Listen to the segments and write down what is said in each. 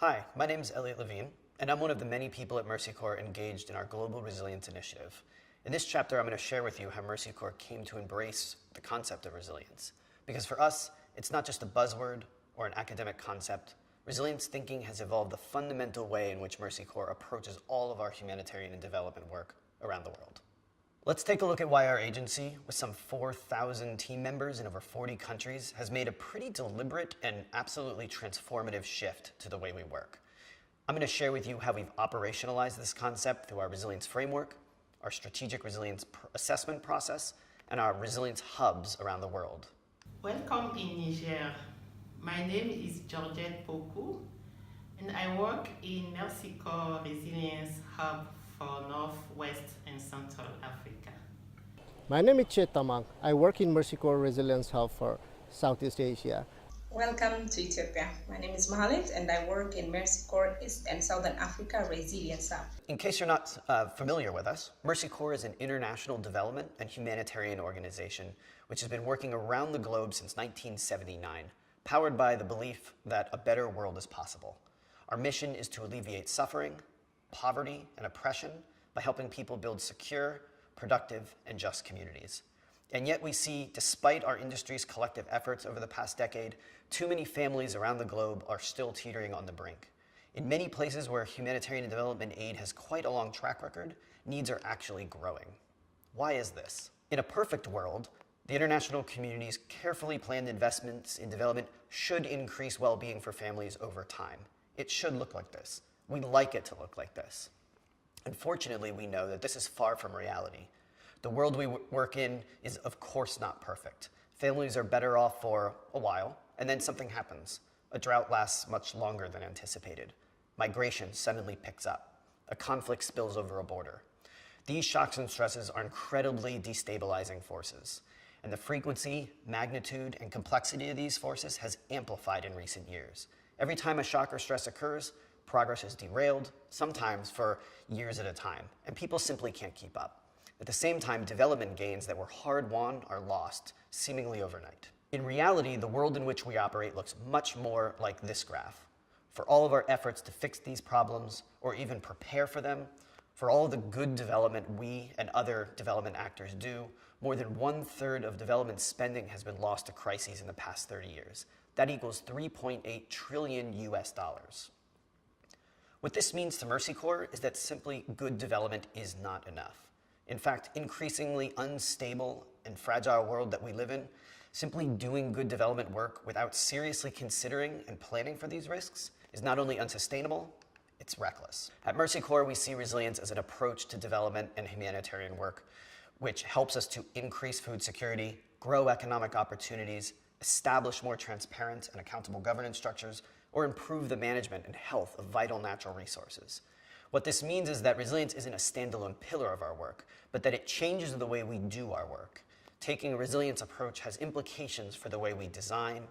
Hi, my name is Elliot Levine, and I'm one of the many people at Mercy Corps engaged in our Global Resilience Initiative. In this chapter, I'm going to share with you how Mercy Corps came to embrace the concept of resilience. Because for us, it's not just a buzzword or an academic concept. Resilience thinking has evolved the fundamental way in which Mercy Corps approaches all of our humanitarian and development work around the world. Let's take a look at why our agency, with some 4,000 team members in over 40 countries, has made a pretty deliberate and absolutely transformative shift to the way we work. I'm going to share with you how we've operationalized this concept through our resilience framework, our strategic resilience assessment process, and our resilience hubs around the world. Welcome in Niger. My name is Georgette Poku, and I work in Mercy Corps Resilience Hub for North, West, and Central Africa. My name is Chet Tamang. I work in Mercy Corps Resilience Hub for Southeast Asia. Welcome to Ethiopia. My name is Mahalet and I work in Mercy Corps East and Southern Africa Resilience Hub. In case you're not familiar with us, Mercy Corps is an international development and humanitarian organization which has been working around the globe since 1979, powered by the belief that a better world is possible. Our mission is to alleviate suffering, poverty, and oppression by helping people build secure, productive, and just communities. And yet we see, despite our industry's collective efforts over the past decade, too many families around the globe are still teetering on the brink. In many places where humanitarian and development aid has quite a long track record, needs are actually growing. Why is this? In a perfect world, the international community's carefully planned investments in development should increase well-being for families over time. It should look like this. We'd like it to look like this. Unfortunately, we know that this is far from reality. The world we work in is, of course, not perfect. Families are better off for a while, and then something happens. A drought lasts much longer than anticipated. Migration suddenly picks up. A conflict spills over a border. These shocks and stresses are incredibly destabilizing forces, and the frequency, magnitude, and complexity of these forces has amplified in recent years. Every time a shock or stress occurs, progress is derailed, sometimes for years at a time, and people simply can't keep up. At the same time, development gains that were hard-won are lost, seemingly overnight. In reality, the world in which we operate looks much more like this graph. For all of our efforts to fix these problems, or even prepare for them, for all of the good development we and other development actors do, more than 1/3 of development spending has been lost to crises in the past 30 years. That equals $3.8 trillion US. What this means to Mercy Corps is that simply good development is not enough. In fact, increasingly unstable and fragile world that we live in, simply doing good development work without seriously considering and planning for these risks is not only unsustainable, it's reckless. At Mercy Corps, we see resilience as an approach to development and humanitarian work, which helps us to increase food security, grow economic opportunities, establish more transparent and accountable governance structures, or improve the management and health of vital natural resources. What this means is that resilience isn't a standalone pillar of our work, but that it changes the way we do our work. Taking a resilience approach has implications for the way we design,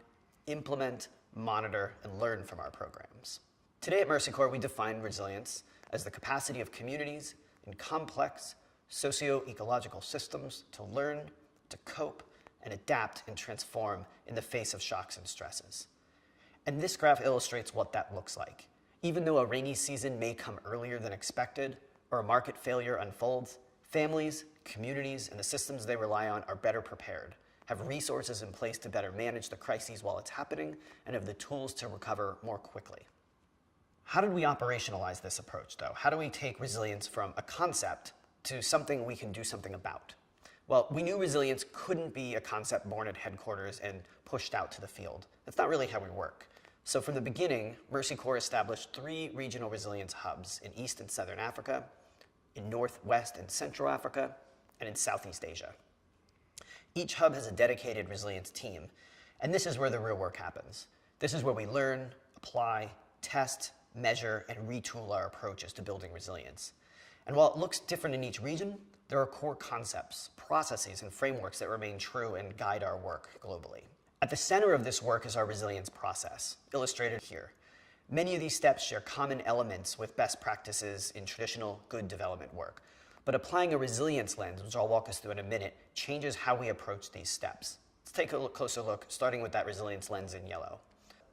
implement, monitor, and learn from our programs. Today at Mercy Corps, we define resilience as the capacity of communities in complex socio-ecological systems to learn, to cope, and adapt and transform in the face of shocks and stresses. And this graph illustrates what that looks like. Even though a rainy season may come earlier than expected, or a market failure unfolds, families, communities, and the systems they rely on are better prepared, have resources in place to better manage the crises while it's happening, and have the tools to recover more quickly. How did we operationalize this approach, though? How do we take resilience from a concept to something we can do something about? Well, we knew resilience couldn't be a concept born at headquarters and pushed out to the field. That's not really how we work. So from the beginning, Mercy Corps established 3 regional resilience hubs in East and Southern Africa, in North, West, and Central Africa, and in Southeast Asia. Each hub has a dedicated resilience team, and this is where the real work happens. This is where we learn, apply, test, measure, and retool our approaches to building resilience. And while it looks different in each region, there are core concepts, processes, and frameworks that remain true and guide our work globally. At the center of this work is our resilience process, illustrated here. Many of these steps share common elements with best practices in traditional good development work. But applying a resilience lens, which I'll walk us through in a minute, changes how we approach these steps. Let's take a closer look, starting with that resilience lens in yellow.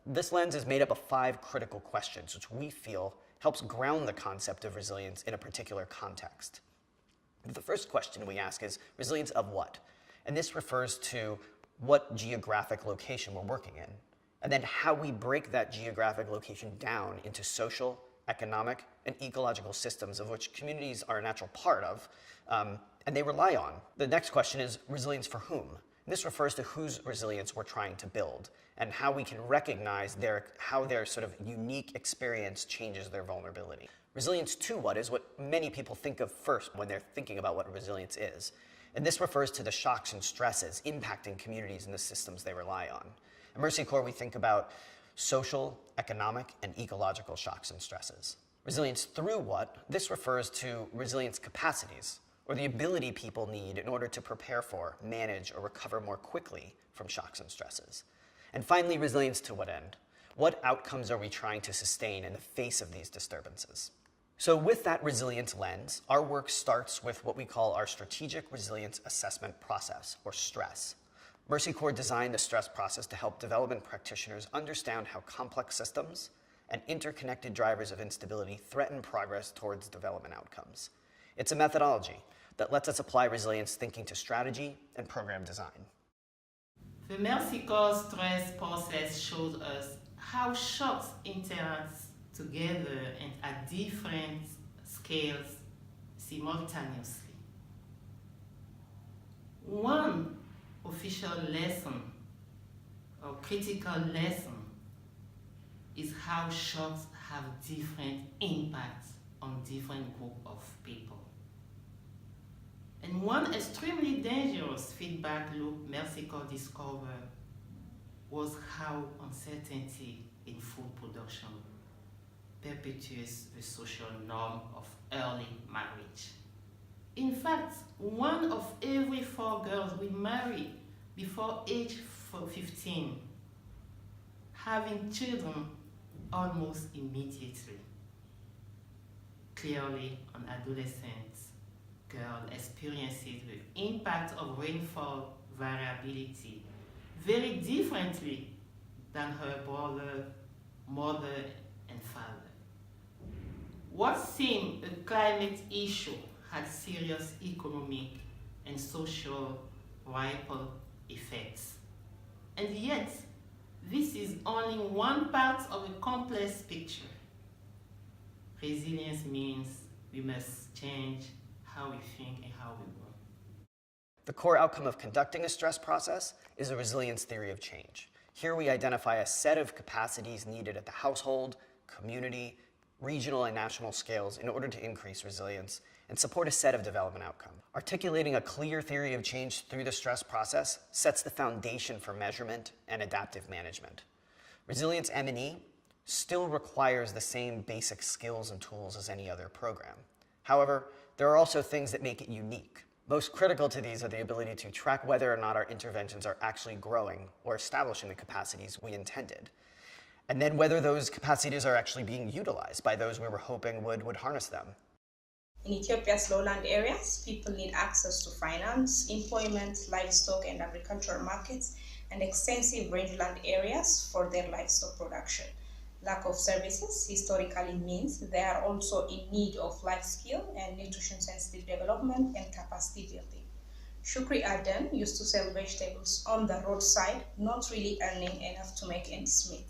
This lens is made up of 5 critical questions, which we feel helps ground the concept of resilience in a particular context. The first question we ask is, resilience of what? And this refers to what geographic location we're working in, and then how we break that geographic location down into social, economic, and ecological systems of which communities are a natural part of, and they rely on. The next question is resilience for whom? This refers to whose resilience we're trying to build and how we can recognize how their sort of unique experience changes their vulnerability. Resilience to what is what many people think of first when they're thinking about what resilience is. And this refers to the shocks and stresses impacting communities and the systems they rely on. At Mercy Corps, we think about social, economic, and ecological shocks and stresses. Resilience through what? This refers to resilience capacities, or the ability people need in order to prepare for, manage, or recover more quickly from shocks and stresses. And finally, resilience to what end? What outcomes are we trying to sustain in the face of these disturbances? So with that resilience lens, our work starts with what we call our Strategic Resilience Assessment Process, or STRESS. Mercy Corps designed the STRESS process to help development practitioners understand how complex systems and interconnected drivers of instability threaten progress towards development outcomes. It's a methodology that lets us apply resilience thinking to strategy and program design. The Mercy Corps stress process shows us how shocks interact together and at different scales simultaneously. One official lesson or critical lesson is how shocks have different impacts on different groups of people. And one extremely dangerous feedback loop Mercy Corps discovered was how uncertainty in food production perpetuates the social norm of early marriage. In fact, 1 of every 4 girls will marry before age 15, having children almost immediately. Clearly, an adolescent girl experiences the impact of rainfall variability very differently than her brother, mother, and father. What seemed a climate issue had serious economic and social ripple effects. And yet, this is only one part of a complex picture. Resilience means we must change how we think and how we work. The core outcome of conducting a stress process is a resilience theory of change. Here we identify a set of capacities needed at the household, community, regional and national scales in order to increase resilience and support a set of development outcomes. Articulating a clear theory of change through the stress process sets the foundation for measurement and adaptive management. Resilience M&E still requires the same basic skills and tools as any other program. However, there are also things that make it unique. Most critical to these are the ability to track whether or not our interventions are actually growing or establishing the capacities we intended. And then whether those capacities are actually being utilized by those we were hoping would harness them. In Ethiopia's lowland areas, people need access to finance, employment, livestock and agricultural markets, and extensive rangeland areas for their livestock production. Lack of services historically means they are also in need of life skill and nutrition-sensitive development and capacity building. Shukri Aden used to sell vegetables on the roadside, not really earning enough to make ends meet.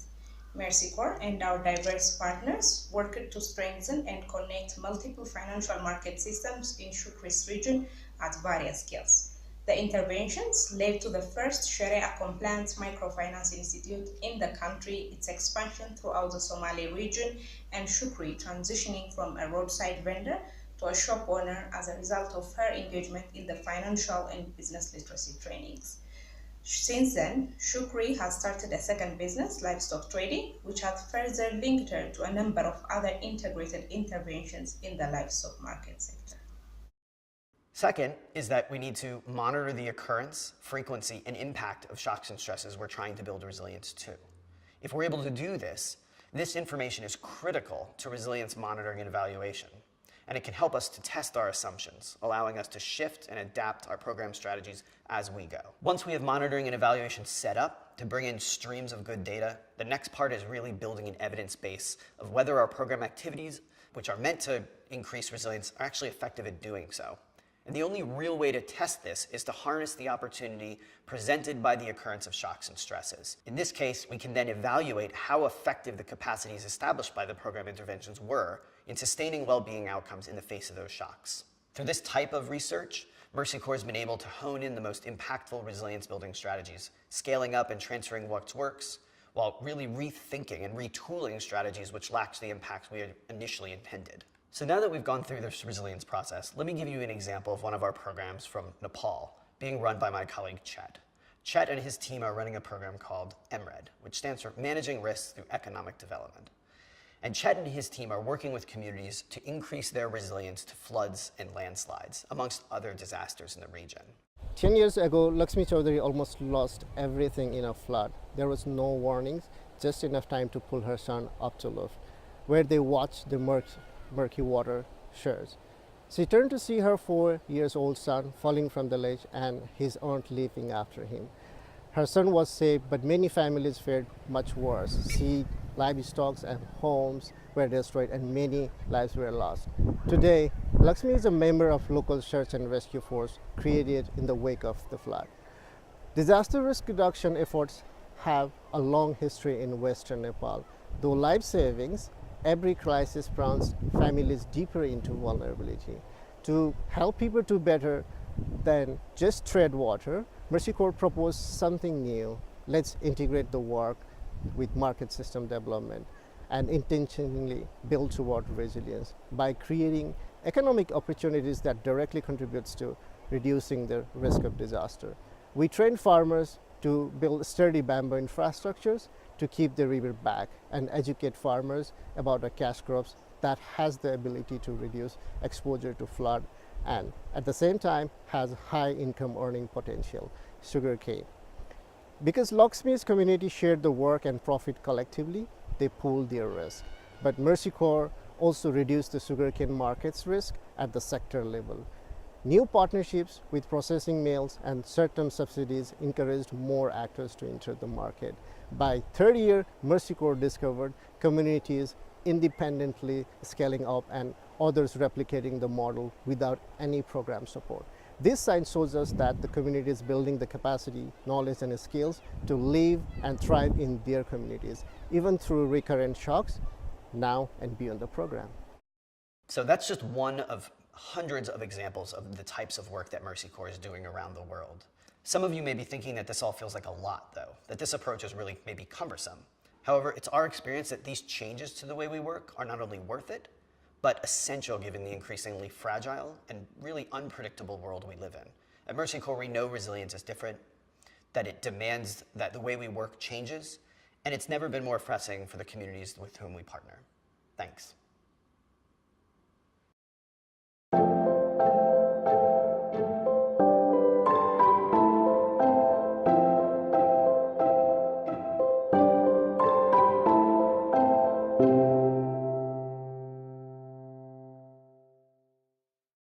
Mercy Corps and our diverse partners worked to strengthen and connect multiple financial market systems in Shukri's region at various scales. The interventions led to the first Sharia-compliant microfinance institute in the country, its expansion throughout the Somali region, and Shukri transitioning from a roadside vendor to a shop owner as a result of her engagement in the financial and business literacy trainings. Since then, Shukri has started a second business, livestock trading, which has further linked her to a number of other integrated interventions in the livestock market sector. Second is that we need to monitor the occurrence, frequency, and impact of shocks and stresses we're trying to build resilience to. If we're able to do this, this information is critical to resilience monitoring and evaluation, and it can help us to test our assumptions, allowing us to shift and adapt our program strategies as we go. Once we have monitoring and evaluation set up, to bring in streams of good data, the next part is really building an evidence base of whether our program activities, which are meant to increase resilience, are actually effective at doing so. And the only real way to test this is to harness the opportunity presented by the occurrence of shocks and stresses. In this case, we can then evaluate how effective the capacities established by the program interventions were in sustaining well-being outcomes in the face of those shocks. Through this type of research, Mercy Corps has been able to hone in the most impactful resilience-building strategies, scaling up and transferring what works, while really rethinking and retooling strategies which lacked the impact we had initially intended. So now that we've gone through this resilience process, let me give you an example of one of our programs from Nepal, being run by my colleague Chet. Chet and his team are running a program called MRED, which stands for Managing Risks Through Economic Development. And Chet and his team are working with communities to increase their resilience to floods and landslides, amongst other disasters in the region. 10 years ago, Lakshmi Chaudhary almost lost everything in a flood. There was no warnings, just enough time to pull her son up to lift, where they watched the murky water shares. She turned to see her 4-year-old son falling from the ledge and his aunt leaping after him. Her son was safe, but many families fared much worse. Seed, livestock, and homes were destroyed, and many lives were lost. Today, Lakshmi is a member of local search and rescue force created in the wake of the flood. Disaster risk reduction efforts have a long history in Western Nepal. Though life savings, every crisis plunges families deeper into vulnerability. To help people do better than just tread water, Mercy Corps proposed something new. Let's integrate the work with market system development and intentionally build toward resilience by creating economic opportunities that directly contributes to reducing the risk of disaster. We train farmers to build sturdy bamboo infrastructures to keep the river back and educate farmers about a cash crops that has the ability to reduce exposure to flood and at the same time has high income earning potential, sugarcane. Because Lakshmi's community shared the work and profit collectively, they pooled their risk. But Mercy Corps also reduced the sugarcane market's risk at the sector level. New partnerships with processing mills and certain subsidies encouraged more actors to enter the market. By third year, Mercy Corps discovered communities independently scaling up and others replicating the model without any program support. This sign shows us that the community is building the capacity, knowledge, and skills to live and thrive in their communities, even through recurrent shocks, now and beyond the program. So that's just one of hundreds of examples of the types of work that Mercy Corps is doing around the world. Some of you may be thinking that this all feels like a lot, though, that this approach is really maybe cumbersome. However, it's our experience that these changes to the way we work are not only worth it, but essential given the increasingly fragile and really unpredictable world we live in. At Mercy Corps, we know resilience is different, that it demands that the way we work changes, and it's never been more pressing for the communities with whom we partner. Thanks.